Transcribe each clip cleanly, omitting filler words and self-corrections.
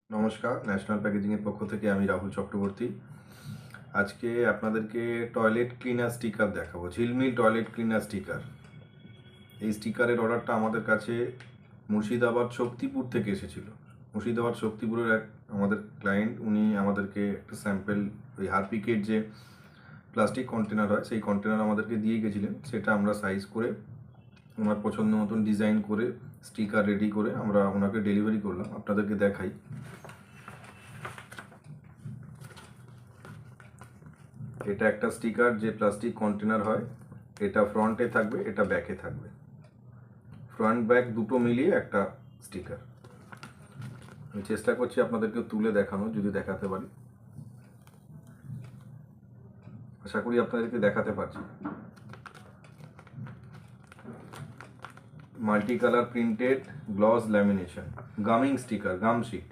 নমস্কার, ন্যাশনাল প্যাকেজিংয়ের পক্ষ থেকে আমি রাহুল চক্রবর্তী। আজকে আপনাদেরকে টয়লেট ক্লিনার স্টিকার দেখাবো, ঝিলমিল টয়লেট ক্লিনার স্টিকার। এই স্টিকারের অর্ডারটা আমাদের কাছে মুর্শিদাবাদ শক্তিপুর থেকে এসেছিল। মুর্শিদাবাদ শক্তিপুরের এক আমাদের ক্লায়েন্ট, উনি আমাদেরকে একটা স্যাম্পেল, ওই হারপিকের যে প্লাস্টিক কন্টেনার হয় সেই কন্টেনার আমাদেরকে দিয়ে গেছিলেন। সেটা আমরা সাইজ করে ওনার পছন্দ মতন ডিজাইন করে স্টিকার রেডি করে আমরা ওনাকে ডেলিভারি করলাম। আপনাদেরকে দেখাই। এটা একটা স্টিকার যে প্লাস্টিক কন্টেনার হয়, এটা ফ্রন্টে থাকবে, এটা ব্যাকে থাকবে। ফ্রন্ট ব্যাক দুটো মিলিয়ে একটা স্টিকার। আমি চেষ্টা করছি আপনাদেরকে তুলে দেখানো, যদি দেখাতে পারি। আশা করি আপনাদেরকে দেখাতে পারছি। Multi colour printed gloss lamination gumming sticker, gum sheet,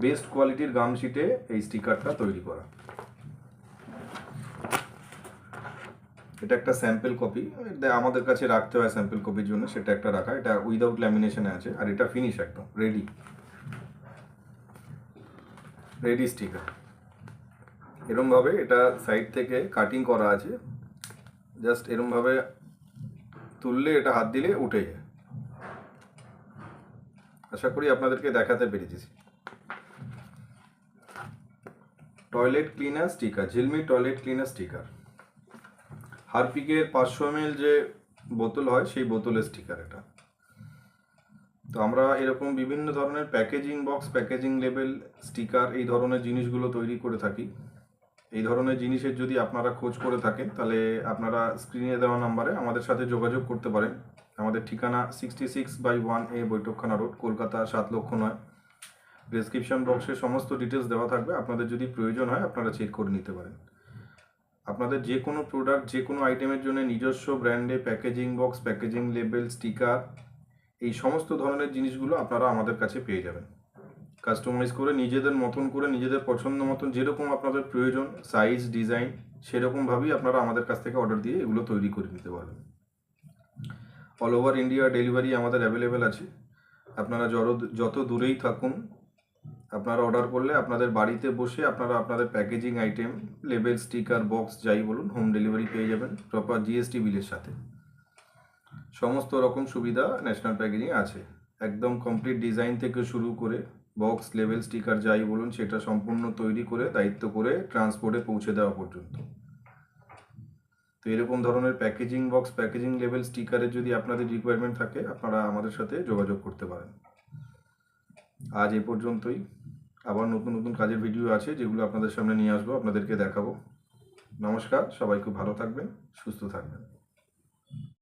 best কোয়ালিটির গাম শিটে এই স্টিকারটা তৈরি করা। এটা একটা স্যাম্পল কপি, আমাদের কাছে রাখতে হয় স্যাম্পল কপির জন্য, সেটা একটা রাখা। এটা উইদাউট ল্যামিনেশনে আছে, আর এটা ফিনিশ একদম রেডি স্টিকার। এরমভাবে এটা সাইড থেকে কাটিং করা আছে, জাস্ট এরমভাবে তুললে এটা হাত দিলে উঠে যায়। আশা করি আপনাদেরকে দেখাতে পেরেছি। টয়লেট ক্লিনার স্টিকার, ঝিলমিল টয়লেট ক্লিনার স্টিকার। হারপিকের 500 ml যে বোতল হয় সেই বোতলের স্টিকার এটা। তো আমরা এরকম বিভিন্ন ধরনের packaging box, packaging label, sticker, এই ধরনের জিনিসগুলো তৈরি করে থাকি। এই ধরনের জিনিসের যদি আপনারা খোঁজ করে থাকেন, তাহলে আপনারা স্ক্রিনে দেওয়া নাম্বারে আমাদের সাথে যোগাযোগ করতে পারেন। আমাদের ঠিকানা 66/1A বৈঠকখানা রোড, কলকাতা 7,09,000। ডেসক্রিপশন বক্সে সমস্ত ডিটেলস দেওয়া থাকবে, আপনাদের যদি প্রয়োজন হয় আপনারা চেক করে নিতে পারেন। আপনাদের যে কোনো প্রোডাক্ট, যে কোনো আইটেমের জন্য নিজস্ব ব্র্যান্ডে packaging box, packaging label, sticker, এই সমস্ত ধরনের জিনিসগুলো আপনারা আমাদের কাছে পেয়ে যাবেন। কাস্টমাইজ করে নিজেদের মতন করে, নিজেদের পছন্দ মতন, যেরকম আপনাদের প্রয়োজন সাইজ, ডিজাইন, সেরকমভাবেই আপনারা আমাদের কাছ থেকে অর্ডার দিয়ে এগুলো তৈরি করে নিতে পারবেন। অল ওভার ইন্ডিয়া ডেলিভারি আমাদের অ্যাভেলেবেল আছে। আপনারা যত দূরেই থাকুন, আপনারা অর্ডার করলে আপনাদের বাড়িতে বসে আপনারা আপনাদের packaging item, label, sticker, box, যাই বলুন, হোম ডেলিভারি পেয়ে যাবেন প্রপার জিএসটি বিলের সাথে। সমস্ত রকম সুবিধা ন্যাশনাল প্যাকেজিং আছে, একদম কমপ্লিট ডিজাইন থেকে শুরু করে বক্স, লেবেল, স্টিকার, যাই বলুন, সেটা সম্পূর্ণ তৈরি করে দায়িত্ব করে ট্রান্সপোর্টে পৌঁছে দেওয়া পর্যন্ত। তো এরকম ধরনের প্যাকেজিং বক্স, প্যাকেজিং লেবেল, স্টিকারের যদি আপনাদের রিকোয়ারমেন্ট থাকে, আপনারা আমাদের সাথে যোগাযোগ করতে পারেন। আজ এ পর্যন্তই। আবার নতুন নতুন কাজের ভিডিও আছে, যেগুলো আপনাদের সামনে নিয়ে আসবো, আপনাদেরকে দেখাবো। নমস্কার, সবাই খুব ভালো থাকবেন, সুস্থ থাকবেন।